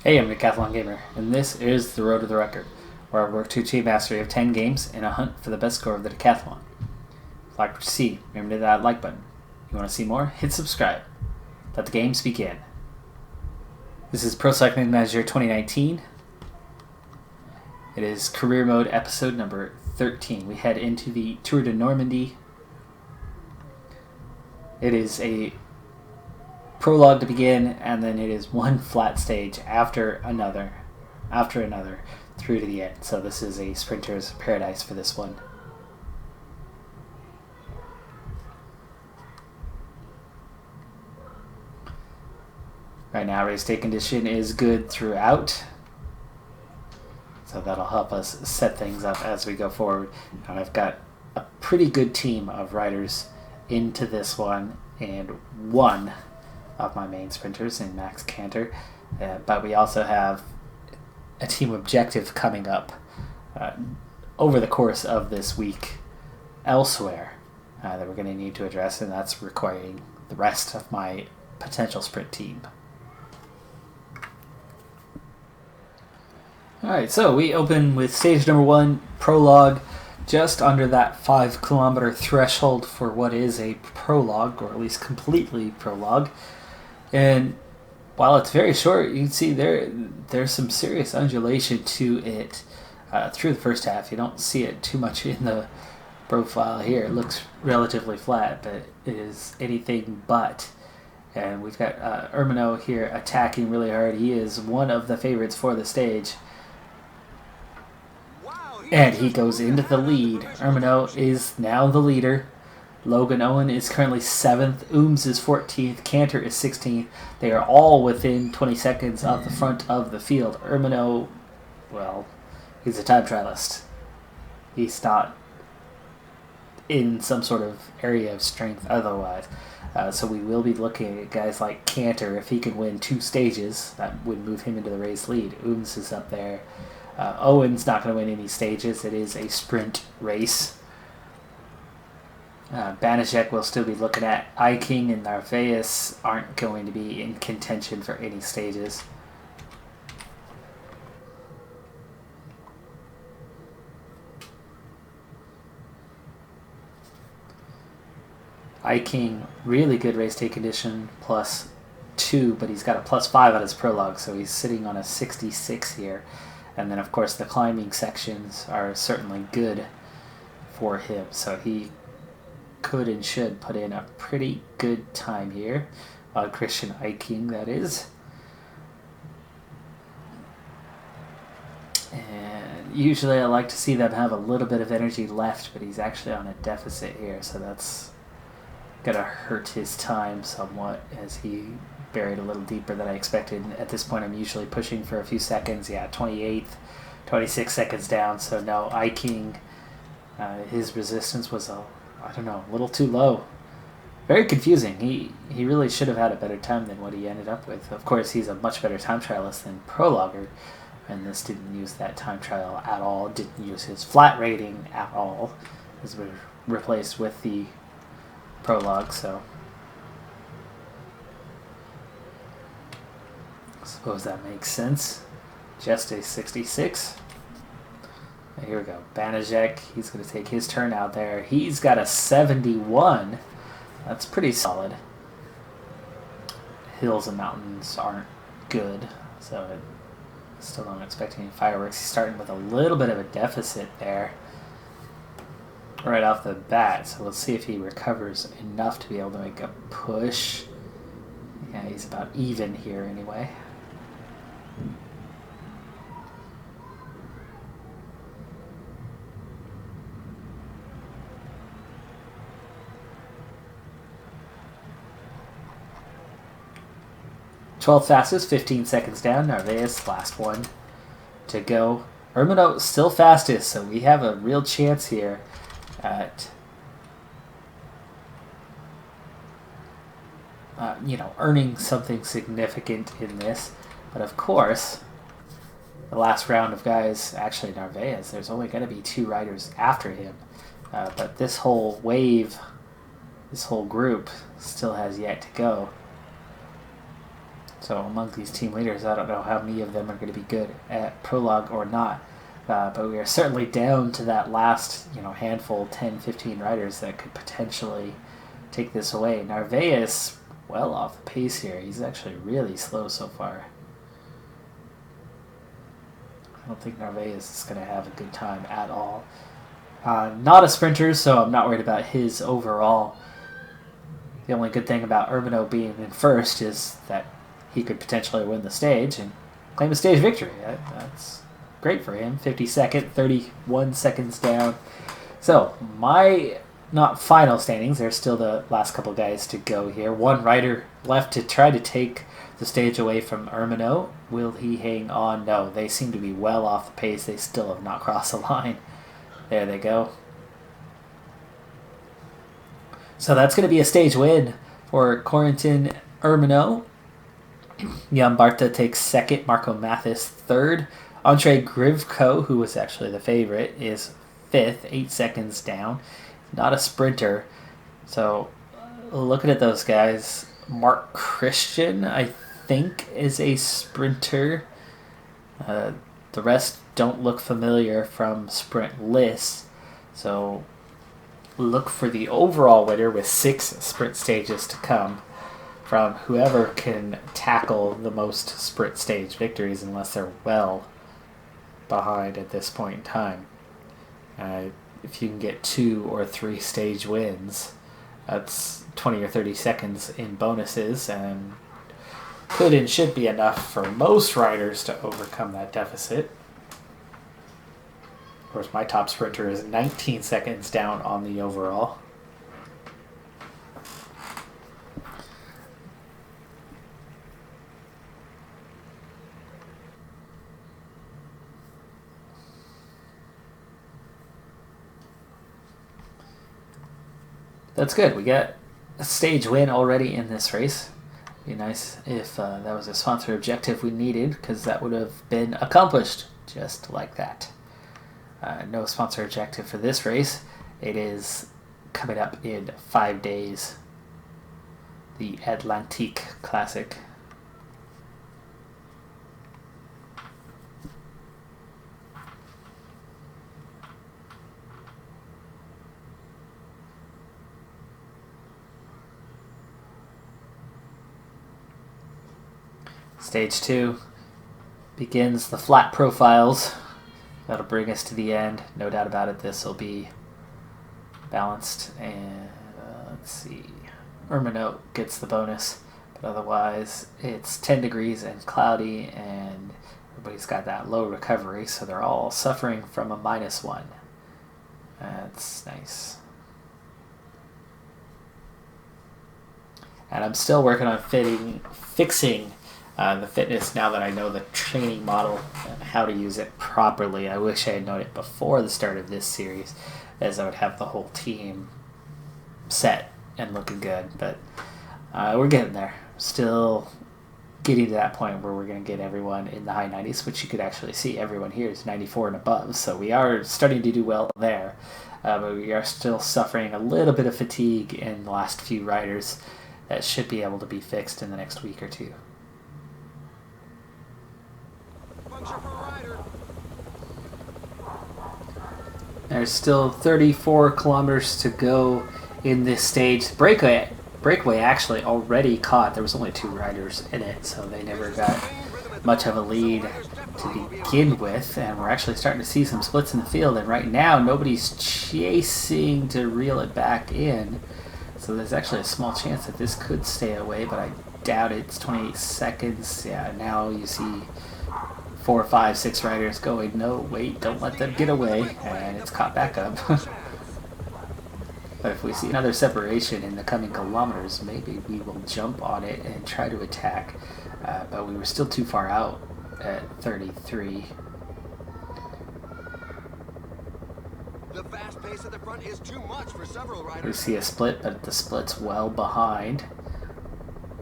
Hey, I'm Decathlon Gamer, and this is The Road to the Record, where I work to achieve mastery of 10 games in a hunt for the best score of the Decathlon. If you like what you see, remember to hit that like button. If you want to see more, hit subscribe. Let the games begin. This is Pro Cycling Manager 2019. It is Career Mode episode number 13. We head into the Tour de Normandie. It is a prologue to begin, and then it is one flat stage after another, through to the end. So this is a sprinter's paradise for this one. Right now, race day condition is good throughout, so that'll help us set things up as we go forward. And I've got a pretty good team of riders into this one, and one of my main sprinters in Max Canter, but we also have a team objective coming up over the course of this week elsewhere that we're going to need to address, and that's requiring the rest of my potential sprint team. Alright, so we open with stage number 1, prologue, just under that 5 kilometer threshold for what is a prologue, or at least completely prologue. And while it's very short, you can see there's some serious undulation to it through the first half. You don't see it too much in the profile here. It looks relatively flat, but it is anything but. And we've got Ermino here attacking really hard. He is one of the favorites for the stage. And he goes into the lead. Ermino is now the leader. Logan Owen is currently 7th, Ooms is 14th, Canter is 16th. They are all within 20 seconds of the front of the field. Ermino, well, he's a time trialist. He's not in some sort of area of strength otherwise. So we will be looking at guys like Canter. If he can win 2 stages, that would move him into the race lead. Ooms is up there. Owen's not going to win any stages. It is a sprint race. Banijek will still be looking at. Eiking and Narvaez aren't going to be in contention for any stages. Eiking, really good race day condition, +2, but he's got a +5 on his prologue, so he's sitting on a 66 here. And then, of course, the climbing sections are certainly good for him, so he could and should put in a pretty good time here. Christian Eiking, that is. And usually I like to see them have a little bit of energy left, but he's actually on a deficit here, so that's going to hurt his time somewhat as he buried a little deeper than I expected. At this point, I'm usually pushing for a few seconds. Yeah, 28th, 26 seconds down, so no, Eiking, his resistance was a little too low. Very confusing. He really should have had a better time than what he ended up with. Of course, he's a much better time trialist than prologuer, and this didn't use that time trial at all. Didn't use his flat rating at all. This was replaced with the prologue, so I suppose that makes sense. Just a 66. Here we go. Banijek, he's going to take his turn out there. He's got a 71. That's pretty solid. Hills and mountains aren't good, so I still don't expect any fireworks. He's starting with a little bit of a deficit there right off the bat, so we'll see if he recovers enough to be able to make a push. Yeah, he's about even here anyway. Twelfth fastest, 15 seconds down. Narvaez, last one to go. Ermino still fastest, so we have a real chance here at earning something significant in this. But of course, the last round of guys, actually Narvaez, there's only going to be 2 riders after him. But this whole wave, this whole group still has yet to go. So among these team leaders, I don't know how many of them are going to be good at prologue or not. But we are certainly down to that last, handful, 10, 15 riders that could potentially take this away. Narvaez, well off the pace here. He's actually really slow so far. I don't think Narvaez is going to have a good time at all. Not a sprinter, so I'm not worried about his overall. The only good thing about Urbano being in first is that he could potentially win the stage and claim a stage victory. That's great for him. 52nd, 31 seconds down. So, my not final standings. There's still the last couple guys to go here. One rider left to try to take the stage away from Urbano. Will he hang on? No, they seem to be well off the pace. They still have not crossed the line. There they go. So that's going to be a stage win for Corentin Urbano. Jan Barta takes second. Marco Mathis third. Andre Grivko, who was actually the favorite, is fifth, 8 seconds down. Not a sprinter. So looking at those guys, Mark Christian, I think, is a sprinter. The rest don't look familiar from sprint lists. So look for the overall winner with 6 sprint stages to come from whoever can tackle the most sprint stage victories, unless they're well behind at this point in time. If you can get 2 or 3 stage wins, that's 20 or 30 seconds in bonuses, and could and should be enough for most riders to overcome that deficit. Of course, my top sprinter is 19 seconds down on the overall. That's good. We got a stage win already in this race. Be nice if that was a sponsor objective we needed, because that would have been accomplished just like that. No sponsor objective for this race. It is coming up in 5 days. The Atlantique Classic. Stage 2 begins the flat profiles. That'll bring us to the end. No doubt about it, this will be balanced. And let's see. Urbano gets the bonus. But otherwise, it's 10 degrees and cloudy, and everybody's got that low recovery, so they're all suffering from a -1. That's nice. And I'm still working on fixing the fitness now that I know the training model and how to use it properly. I wish I had known it before the start of this series, as I would have the whole team set and looking good. But we're getting there. Still getting to that point where we're going to get everyone in the high 90s, which you could actually see everyone here is 94 and above. So we are starting to do well there. But we are still suffering a little bit of fatigue in the last few riders. That should be able to be fixed in the next week or two. There's still 34 kilometers to go in this stage. Breakaway actually already caught. There was only 2 riders in it, so they never got much of a lead to begin with. And we're actually starting to see some splits in the field. And right now, nobody's chasing to reel it back in. So there's actually a small chance that this could stay away, but I doubt it. It's 28 seconds. Yeah, now you see 4, 5, 6 riders going, no, wait, don't let them get away, and it's caught back up. But if we see another separation in the coming kilometers, maybe we will jump on it and try to attack. But we were still too far out at 33. The fast pace at the front is too much for several riders. We see a split, but the split's well behind.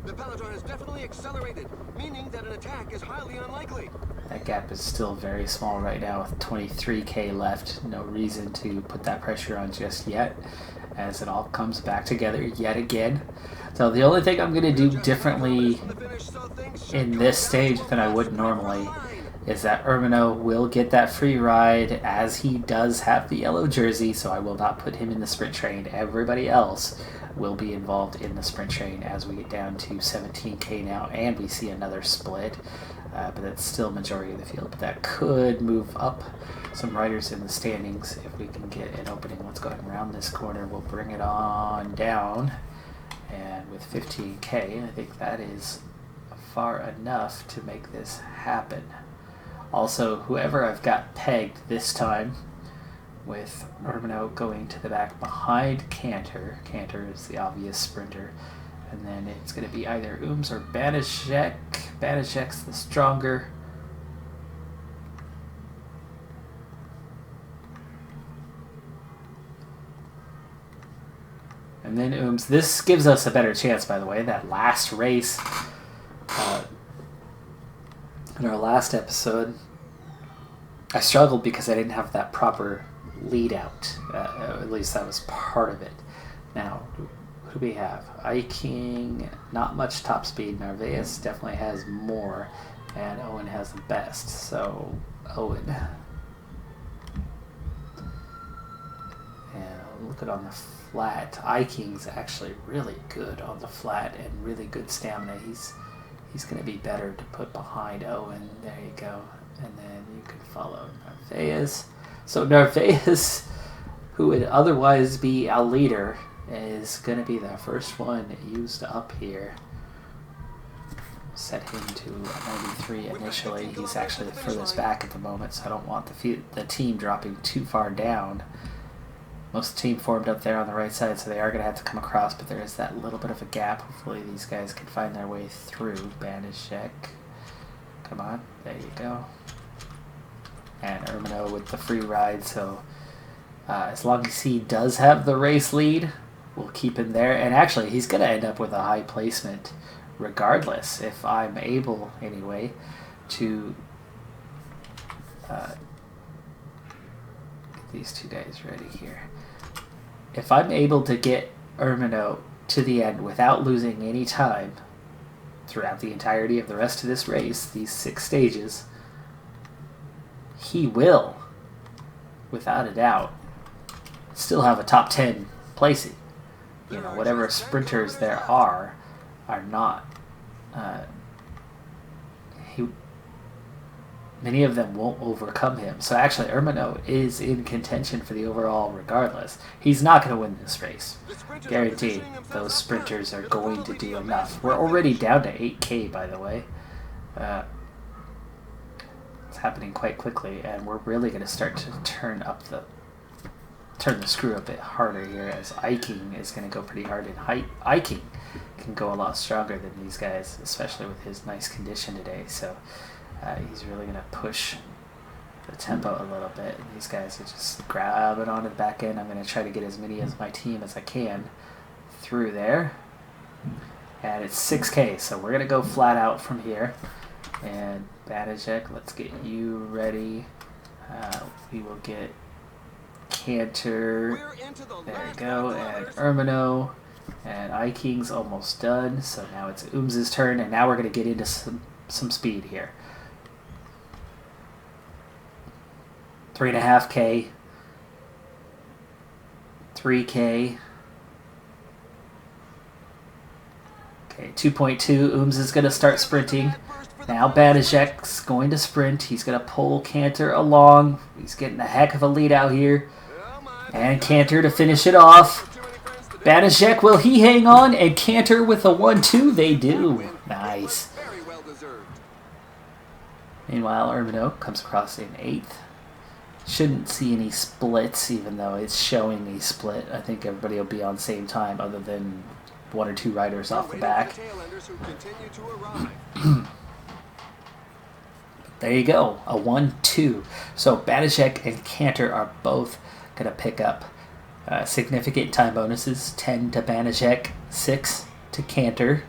The peloton is definitely accelerated, meaning that an attack is highly unlikely. That gap is still very small right now with 23k left. No reason to put that pressure on just yet, as it all comes back together yet again. So the only thing I'm going to do differently in this stage than I would normally is that Ermino will get that free ride as he does have the yellow jersey, so I will not put him in the sprint train. Everybody else will be involved in the sprint train as we get down to 17K now, and we see another split, but that's still majority of the field. But that could move up some riders in the standings if we can get an opening. Let's go ahead and round this corner. We'll bring it on down, and with 15K, I think that is far enough to make this happen. Also, whoever I've got pegged this time, with Ermino going to the back behind Cantor. Cantor is the obvious sprinter. And then it's going to be either Ooms or Banishek. Banishek's the stronger. And then Ooms. This gives us a better chance, by the way. That last race, in our last episode, I struggled because I didn't have that proper lead out. At least that was part of it. Now, who do we have? Iking, not much top speed. Narvaez definitely has more, and Owen has the best. So, Owen. And look at on the flat. Iking's actually really good on the flat and really good stamina. He's going to be better to put behind Owen. There you go. And then you can follow Narvaez. So Narvaez, who would otherwise be our leader, is going to be the first one used up here. Set him to 93 initially. He's actually the furthest back at the moment, so I don't want the team dropping too far down. Most of the team formed up there on the right side, so they are going to have to come across, but there is that little bit of a gap. Hopefully these guys can find their way through. Banishek. Come on. There you go. And Ermino with the free ride, so as long as he does have the race lead, we'll keep him there. And actually, he's going to end up with a high placement regardless, if I'm able, anyway, to get these two guys ready here. If I'm able to get Ermino to the end without losing any time throughout the entirety of the rest of this race, these 6 stages, he will, without a doubt, still have a top 10 placing. You know, whatever sprinters there are not. Many of them won't overcome him. So actually, Ermino is in contention for the overall regardless. He's not going to win this race. Guaranteed. Those sprinters are going to do enough. We're already down to 8K, by the way. It's happening quite quickly, and we're really going to start to turn the screw a bit harder here, as Iking is going to go pretty hard, and Iking can go a lot stronger than these guys, especially with his nice condition today. So he's really going to push the tempo a little bit. And these guys are just grabbing onto the back end. I'm going to try to get as many as my team as I can through there. And it's 6K, so we're going to go flat out from here. And Banijek, let's get you ready. We will get Cantor. There we go. And Ermino. And Iking's almost done. So now it's Ooms' turn. And now we're going to get into some speed here. 3.5K. 3K. Okay, 2.2. Ooms is going to start sprinting. Now Banijek's going to sprint. He's going to pull Cantor along. He's getting a heck of a lead out here. And Cantor to finish it off. Banishek, will he hang on? And Cantor with a 1-2. They do. Nice. Meanwhile, Ermino comes across in 8th. Shouldn't see any splits, even though it's showing a split. I think everybody will be on the same time, other than 1 or 2 riders off the back. There you go, a 1-2. So Banishek and Cantor are both going to pick up significant time bonuses. 10 to Banishek, 6 to Cantor.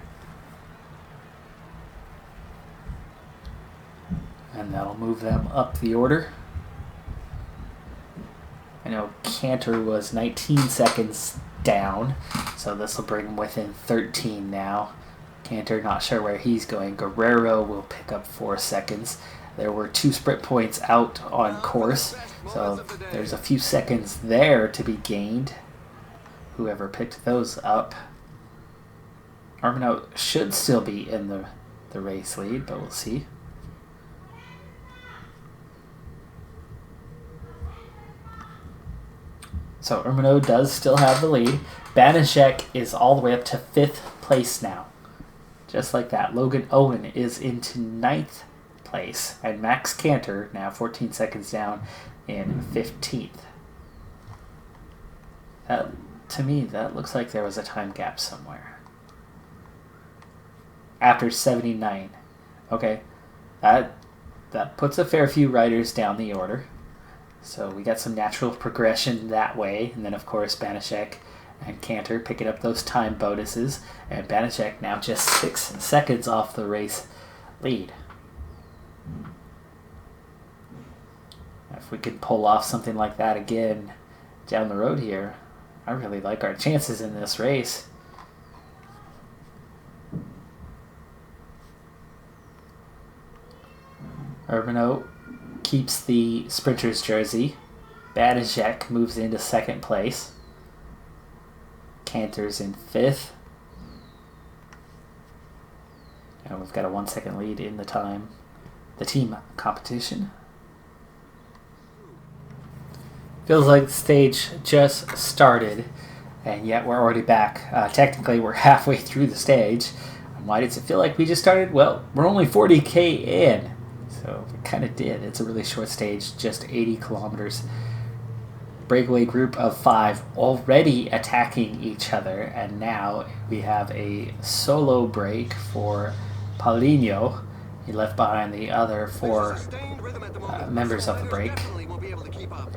And that'll move them up the order. I know Cantor was 19 seconds down, so this will bring him within 13 now. Cantor not sure where he's going. Guerrero will pick up 4 seconds. There were 2 sprint points out on course, so there's a few seconds there to be gained. Whoever picked those up. Armino should still be in the race lead, but we'll see. So Armino does still have the lead. Banaszek is all the way up to 5th place now. Just like that. Logan Owen is into 9th place. And Max Cantor, now 14 seconds down, in 15th. To me, that looks like there was a time gap somewhere. After 79. Okay. That puts a fair few riders down the order. So we got some natural progression that way. And then, of course, Banaszek and Cantor picking up those time bonuses. And Banaszek now just 6 seconds off the race lead. If we could pull off something like that again down the road here, I really like our chances in this race. Urbano keeps the sprinter's jersey. Banaszek moves into 2nd place. Cantor's in 5th. And we've got a 1 second lead in the team competition. Feels like the stage just started, and yet we're already back. Technically, we're halfway through the stage. And why does it feel like we just started? Well, we're only 40K in, so we kind of did. It's a really short stage, just 80 kilometers. Breakaway group of 5 already attacking each other, and now we have a solo break for Paulinho. He left behind the other 4 members of the break.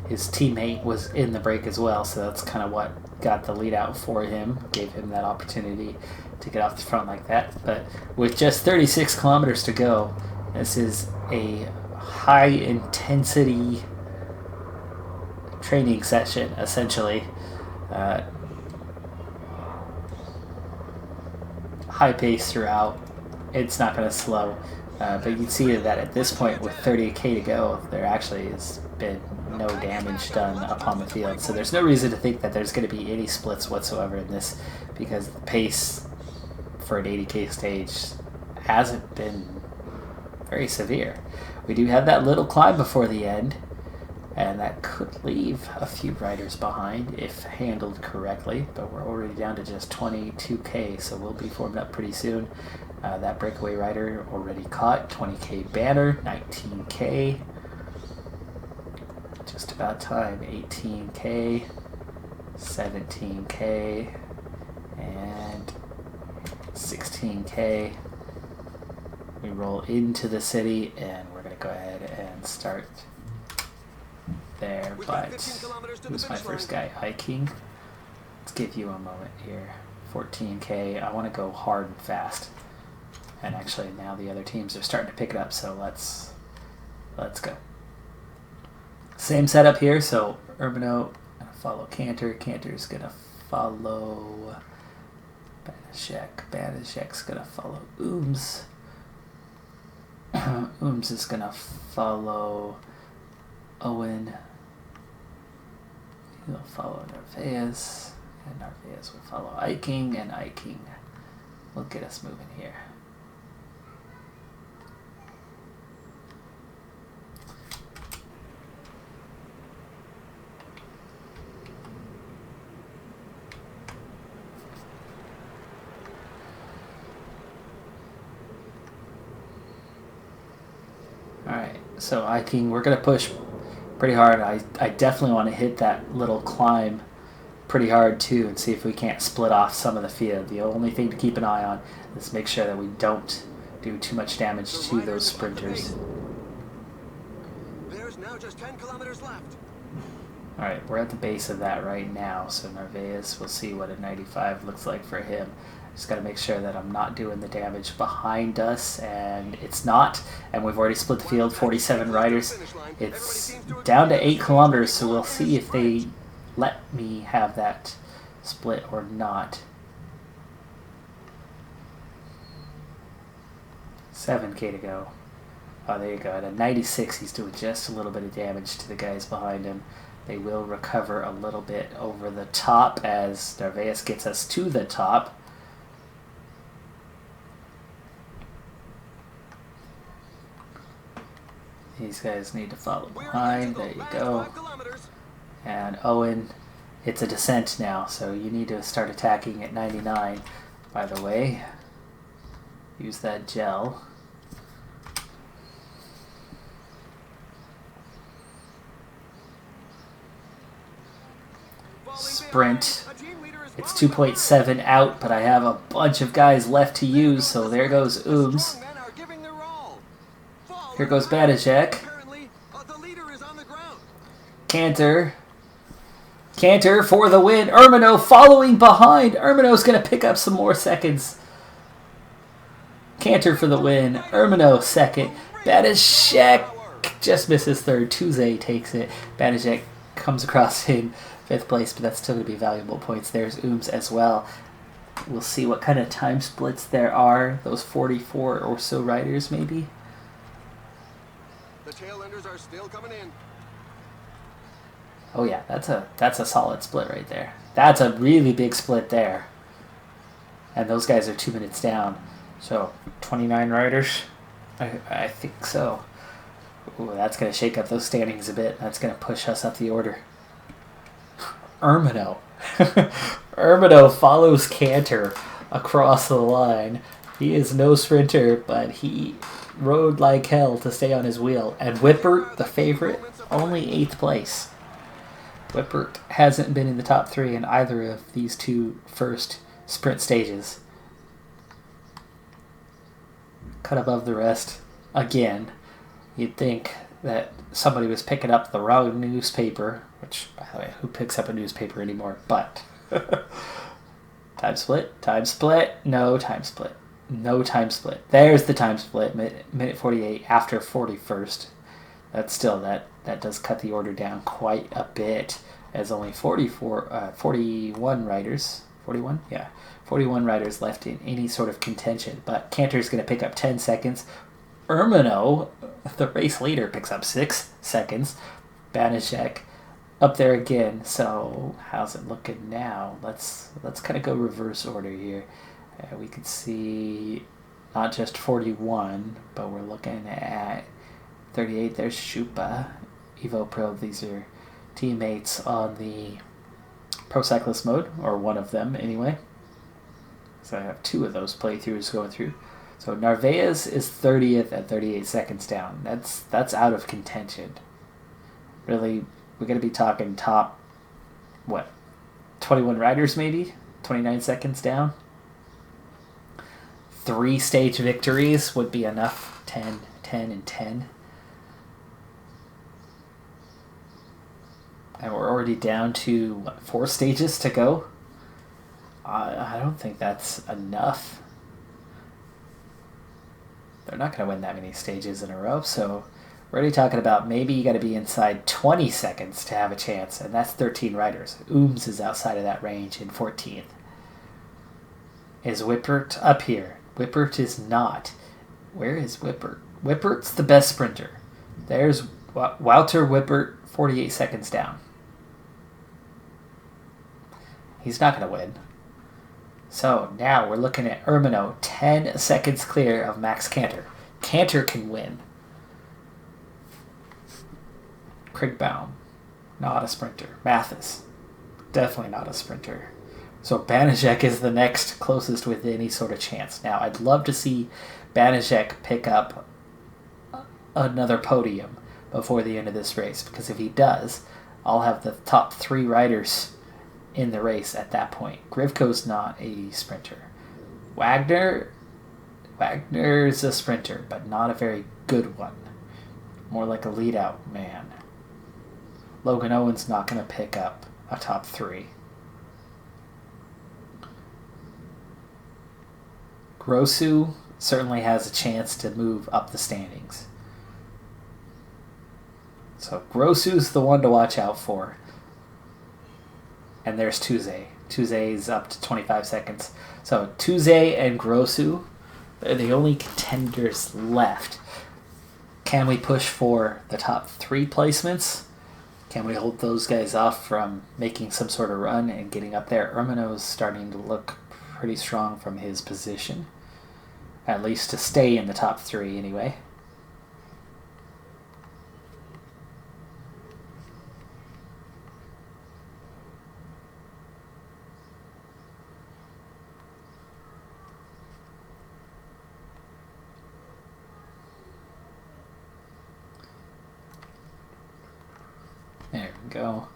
His teammate was in the break as well, so that's kind of what got the lead out for him, gave him that opportunity to get off the front like that. But with just 36 kilometers to go, this is a high-intensity training session, essentially. High pace throughout. It's not going to slow. But you can see that at this point, with 30K to go, there actually has been no damage done upon the field. So there's no reason to think that there's going to be any splits whatsoever in this, because the pace for an 80K stage hasn't been very severe. We do have that little climb before the end, and that could leave a few riders behind if handled correctly, but we're already down to just 22K, so we'll be formed up pretty soon. That breakaway rider already caught, 20K banner, 19K, just about time, 18K, 17K, and 16K. We roll into the city, and we're going to go ahead and start there, but who's my first guy? Hiking. Let's give you a moment here. 14K. I want to go hard and fast. And actually now the other teams are starting to pick it up, so let's go. Same setup here, so Urbano gonna follow Cantor. Cantor's gonna follow Banaszek. Banaszek's gonna follow Ooms. Ooms is gonna follow Owen. He'll follow Narvaez, and Narvaez will follow Eiking, and Eiking will get us moving here. Alright, so Eiking, we're going to push pretty hard. I definitely want to hit that little climb pretty hard too and see if we can't split off some of the field. The only thing to keep an eye on is make sure that we don't do too much damage to those sprinters. There's now just 10 kilometers left. Alright, we're at the base of that right now, so Narvaez, we'll see what a 95 looks like for him. Just got to make sure that I'm not doing the damage behind us, and it's not, and we've already split the field, 47 riders. It's down to 8 kilometers, so we'll see if they let me have that split or not. 7K to go. Oh, there you go. At a 96, he's doing just a little bit of damage to the guys behind him. They will recover a little bit over the top as Narvaez gets us to the top. These guys need to follow behind. There you go. And Owen, it's a descent now, so you need to start attacking at 99. By the way, use that gel. Sprint. It's 2.7 out, but I have a bunch of guys left to use, so there goes Ooms. Here goes Banaszak. Cantor. Cantor for the win. Ermino following behind. Ermino's going to pick up some more seconds. Cantor for the win. Ermino second. Banaszak just misses third. Tuze takes it. Banaszak comes across in 5th place, but that's still going to be valuable points. There's Ooms as well. We'll see what kind of time splits there are. Those 44 or so riders, maybe. The tailenders are still coming in. Oh yeah, that's a solid split right there. That's a really big split there. And those guys are 2 minutes down. So 29 riders, I think so. Ooh, that's going to shake up those standings a bit. That's going to push us up the order. Ermino. Ermino follows Cantor across the line. He is no sprinter, but he rode like hell to stay on his wheel. And Whippert, the favorite, only 8th place. Whippert hasn't been in the top 3 in either of these two first sprint stages. Cut above the rest again. You'd think that somebody was picking up the wrong newspaper, which, by the way, who picks up a newspaper anymore? But time split, no time split. No time split. There's the time split. Minute 48 after 41st. That's still, that does cut the order down quite a bit, as only 41 riders. 41? Yeah. 41 riders left in any sort of contention. But Cantor's going to pick up 10 seconds. Ermino, the race leader, picks up 6 seconds. Banaszak up there again. So how's it looking now? Let's kind of go reverse order here. We can see not just 41, but we're looking at 38. There's Shupa, Evo Pro. These are teammates on the Pro Cyclist mode, or one of them anyway. So I have 2 of those playthroughs going through. So Narvaez is 30th at 38 seconds down. That's out of contention. Really, we're going to be talking top, 21 riders maybe? 29 seconds down? 3 stage victories would be enough. 10, 10, and 10. And we're already down to, 4 stages to go? I don't think that's enough. They're not going to win that many stages in a row, so we're already talking about maybe you got to be inside 20 seconds to have a chance, and that's 13 riders. Ooms is outside of that range in 14th. Is Whippert up here? Whippert is not. Where is Whippert? Whippert's the best sprinter. There's Wouter Whippert, 48 seconds down. He's not going to win. So now we're looking at Ermino, 10 seconds clear of Max Cantor. Cantor can win. Krigbaum, not a sprinter. Mathis, definitely not a sprinter. So Banaszak is the next closest with any sort of chance. Now, I'd love to see Banaszak pick up another podium before the end of this race, because if he does, I'll have the top 3 riders in the race at that point. Grivko's not a sprinter. Wagner's a sprinter, but not a very good one. More like a lead-out man. Logan Owen's not going to pick up a top 3. Grossu certainly has a chance to move up the standings. So Grossu's the one to watch out for. And there's Tuze. Tuze's up to 25 seconds. So Tuze and Grossu They're the only contenders left. Can we push for the top 3 placements? Can we hold those guys off from making some sort of run and getting up there? Ermino's starting to look pretty strong from his position. At least to stay in the top 3 anyway. There we go.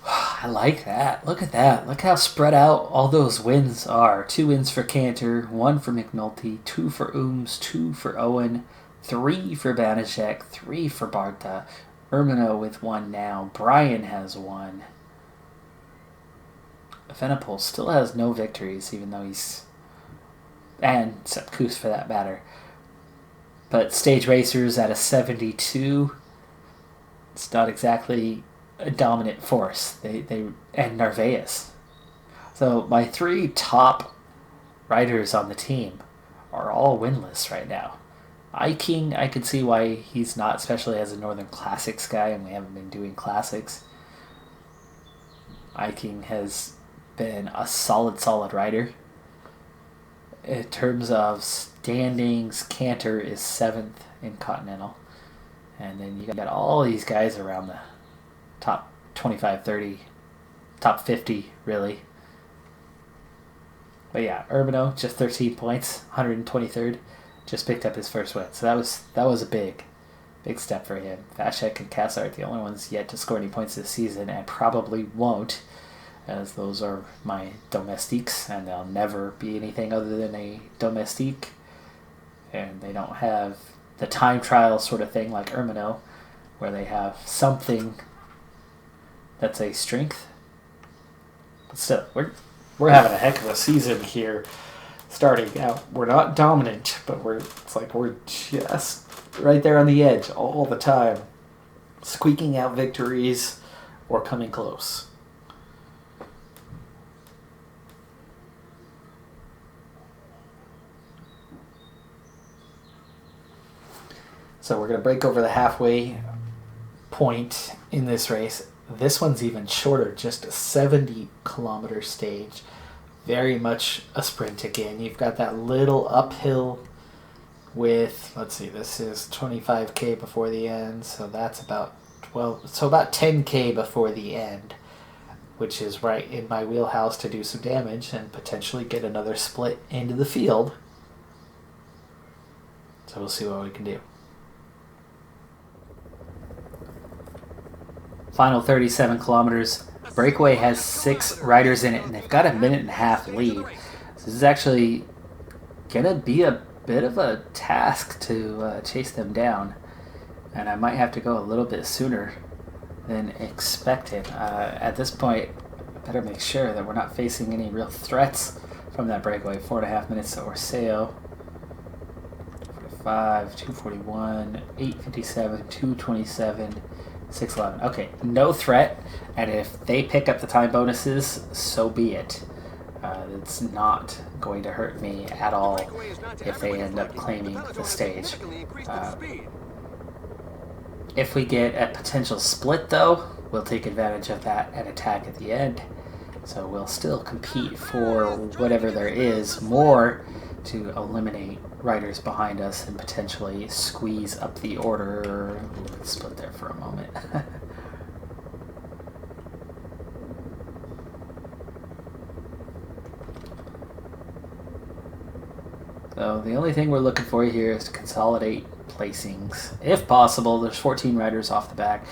I like that. Look at that. Look how spread out all those wins are. 2 wins for Cantor, 1 for McNulty, 2 for Ooms, 2 for Owen, 3 for Banaszak, 3 for Barta. Ermino with 1 now. Brian has 1. Venipol still has no victories, even though he's... And Sepkus for that matter. But Stage Racers at a 72... It's not exactly a dominant force. They and Narvaez. So my 3 top riders on the team are all winless right now. King, I could see why he's not, especially as a Northern Classics guy, and we haven't been doing Classics. King has been a solid rider. In terms of standings, Cantor is 7th in Continental. And then you got all these guys around the top 25, 30, top 50, really. But yeah, Ermino, just 13 points, 123rd, just picked up his first win. So that was a big step for him. Vashek and Kassar are the only ones yet to score any points this season, and probably won't, as those are my domestiques, and they'll never be anything other than a domestique. And they don't have the time trial sort of thing like Ermino, where they have something that's a strength. But still, we're having a heck of a season here. Starting out, we're not dominant, but we're just right there on the edge all the time, squeaking out victories or coming close. So we're going to break over the halfway point in this race. This one's even shorter, just a 70-kilometer stage. Very much a sprint again. You've got that little uphill with, let's see, this is 25K before the end, so that's about 10K before the end, which is right in my wheelhouse to do some damage and potentially get another split into the field. So we'll see what we can do. Final 37 kilometers. Breakaway has 6 riders in it, and they've got a 1.5 minute lead. So this is actually going to be a bit of a task to chase them down. And I might have to go a little bit sooner than expected. At this point, I better make sure that we're not facing any real threats from that breakaway. 4.5 minutes to Orseo. 45, 241, 857, 227... 6:11. Okay, no threat, and if they pick up the time bonuses, so be it. It's not going to hurt me at all if they end up claiming the stage. If we get a potential split, though, we'll take advantage of that and attack at the end. So we'll still compete for whatever there is more to eliminate riders behind us and potentially squeeze up the order. Let's split there for a moment. So the only thing we're looking for here is to consolidate placings. If possible, there's 14 riders off the back.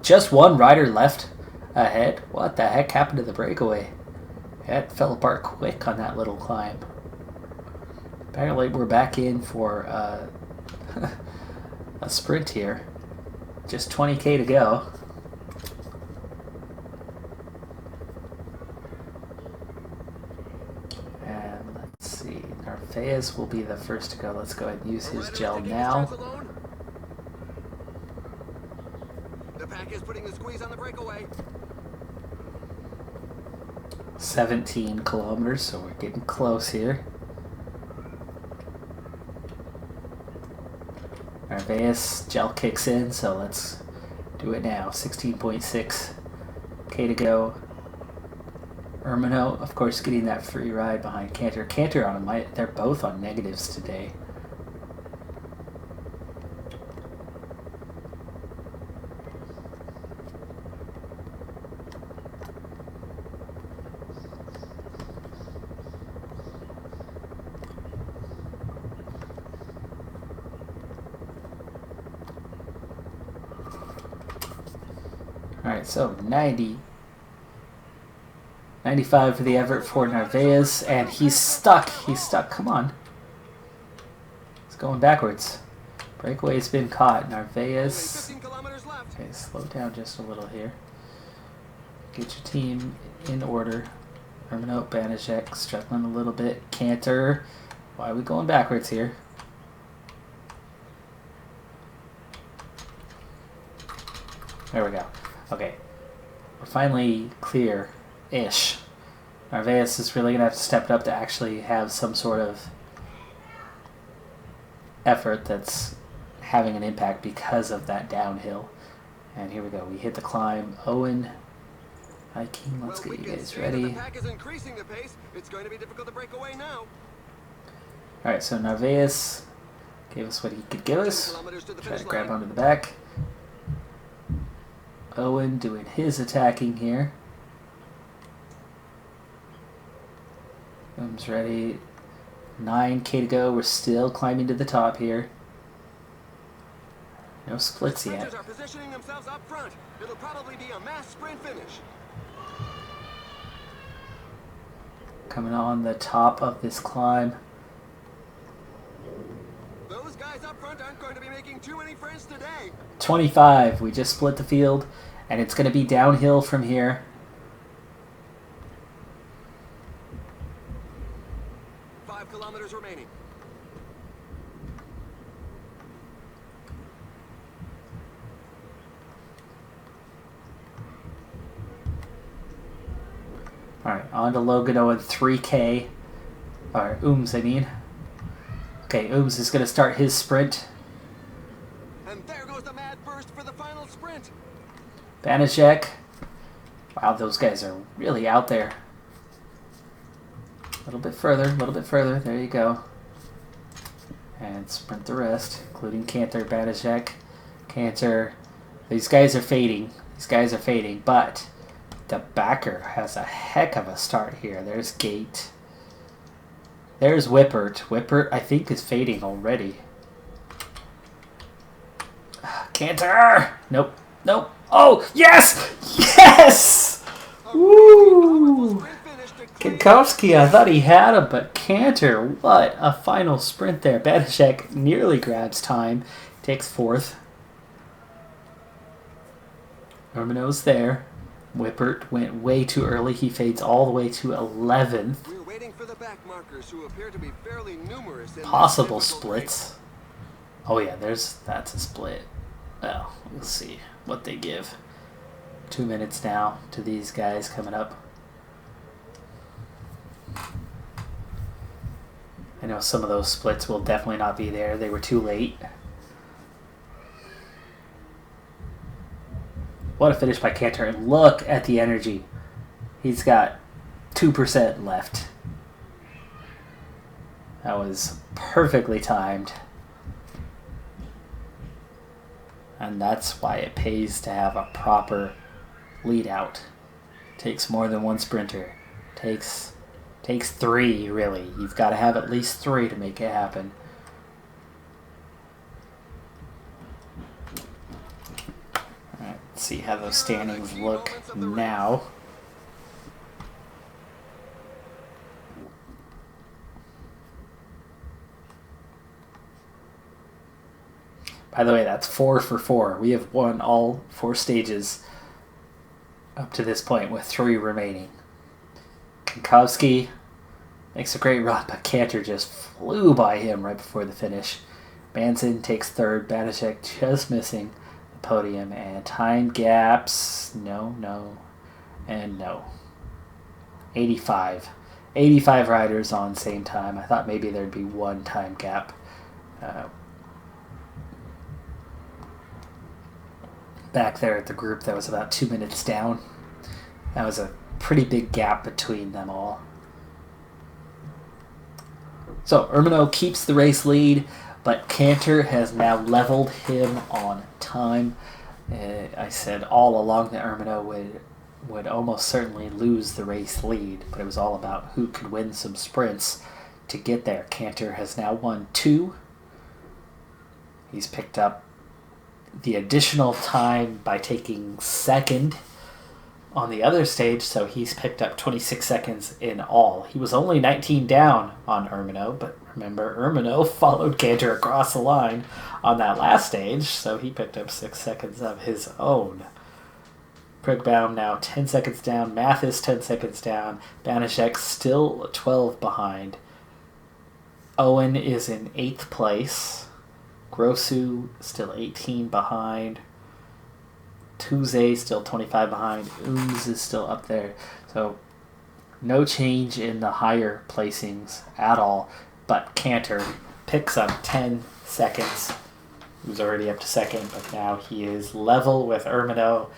Just one rider left ahead. What the heck happened to the breakaway? It fell apart quick on that little climb. Apparently we're back in for a sprint here. Just 20K to go. And let's see. Narvaez will be the first to go. Let's go ahead and use his gel now. The pack is putting the squeeze on the breakaway. 17 kilometers, so we're getting close here. Narvaez gel kicks in, so let's do it now. 16.6 K to go. Ermino, of course, getting that free ride behind Cantor. Cantor on a they're both on negatives today. Alright, so 95 for the effort for Narvaez, and he's stuck. He's stuck. Come on. It's going backwards. Breakaway's been caught. Narvaez. Okay, slow down just a little here. Get your team in order. Ermino, Banaszek struggling a little bit. Cantor. Why are we going backwards here? There we go. Okay. We're finally clear-ish. Narvaez is really going to have to step it up to actually have some sort of effort that's having an impact because of that downhill. And here we go. We hit the climb. Owen, hiking. Let's get you guys ready. The pack is increasing the pace. It's going to be difficult to break away now. All right, so Narvaez gave us what he could give us. Try to grab onto the back. Owen doing his attacking here. Boom's ready. 9K to go. We're still climbing to the top here. No splits yet. Sprinters are positioning themselves up front. It'll probably be a mass sprint finish. Coming on the top of this climb. Those guys up front aren't going to be making too many friends today. 25. We just split the field, and it's going to be downhill from here. Kilometers remaining. Alright, on to Logano at 3K. Or Ooms, I mean. Okay, Ooms is going to start his sprint. And there goes the mad burst for the final sprint. Banaszek. Wow, those guys are really out there. A little bit further, a little bit further. There you go. And sprint the rest, including Cantor, Banaszek, Cantor. These guys are fading. These guys are fading, but the backer has a heck of a start here. There's Gate. There's Whippert. Whippert, I think, is fading already. Cantor! Nope. Nope. Oh, yes! Yes! Woo! Kinkowski, I thought he had him, but Cantor, what a final sprint there. Banaszek nearly grabs time, takes 4th. Ermino's there. Whippert went way too early. He fades all the way to 11th. We're waiting for the back markers, who appear to be fairly numerous in Possible splits. Oh yeah, that's a split. Well, we'll see what they give. 2 minutes now to these guys coming up. I know some of those splits will definitely not be there. They were too late. What a finish by Cantor. And look at the energy. He's got 2% left. That was perfectly timed. And that's why it pays to have a proper lead out. Takes more than one sprinter. Takes 3, really. You've got to have at least 3 to make it happen. Alright, let's see how those standings look now. By the way, that's 4 for 4. We have won all 4 stages up to this point with 3 remaining. Kinkowski makes a great run, but Cantor just flew by him right before the finish. Manson takes 3rd. Banaszek just missing the podium. And time gaps, no, and no. 85. 85 riders on same time. I thought maybe there'd be one time gap. back there at the group that was about 2 minutes down. That was a pretty big gap between them all. So Erminot keeps the race lead, but Cantor has now leveled him on time. I said all along that Erminot would almost certainly lose the race lead, but it was all about who could win some sprints to get there. Cantor has now won 2. He's picked up the additional time by taking second on the other stage, so he's picked up 26 seconds in all. He was only 19 down on Erminot, but remember, Erminot followed Cantor across the line on that last stage, so he picked up 6 seconds of his own. Krigbaum now 10 seconds down, Mathis 10 seconds down, Banaszak still 12 behind. Owen is in 8th place. Grossu still 18 behind. Tuze still 25 behind. Ooms is still up there. So no change in the higher placings at all. But Cantor picks up 10 seconds. He was already up to second, but now he is level with Erminot.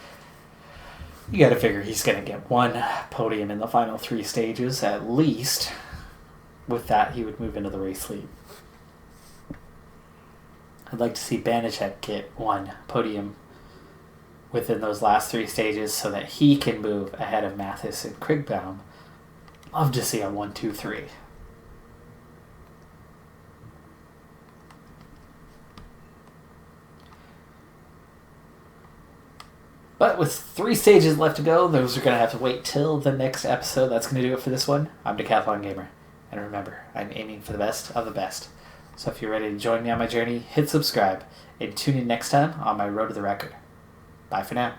You got to figure he's going to get one podium in the final 3 stages at least. With that, he would move into the race lead. I'd like to see Banaszak get one podium within those last 3 stages so that he can move ahead of Mathis and Krigbaum. Love to see a 1, 2, 3. But with 3 stages left to go, those are going to have to wait till the next episode. That's going to do it for this one. I'm Decathlon Gamer. And remember, I'm aiming for the best of the best. So if you're ready to join me on my journey, hit subscribe and tune in next time on my Road to the Record. Bye for now.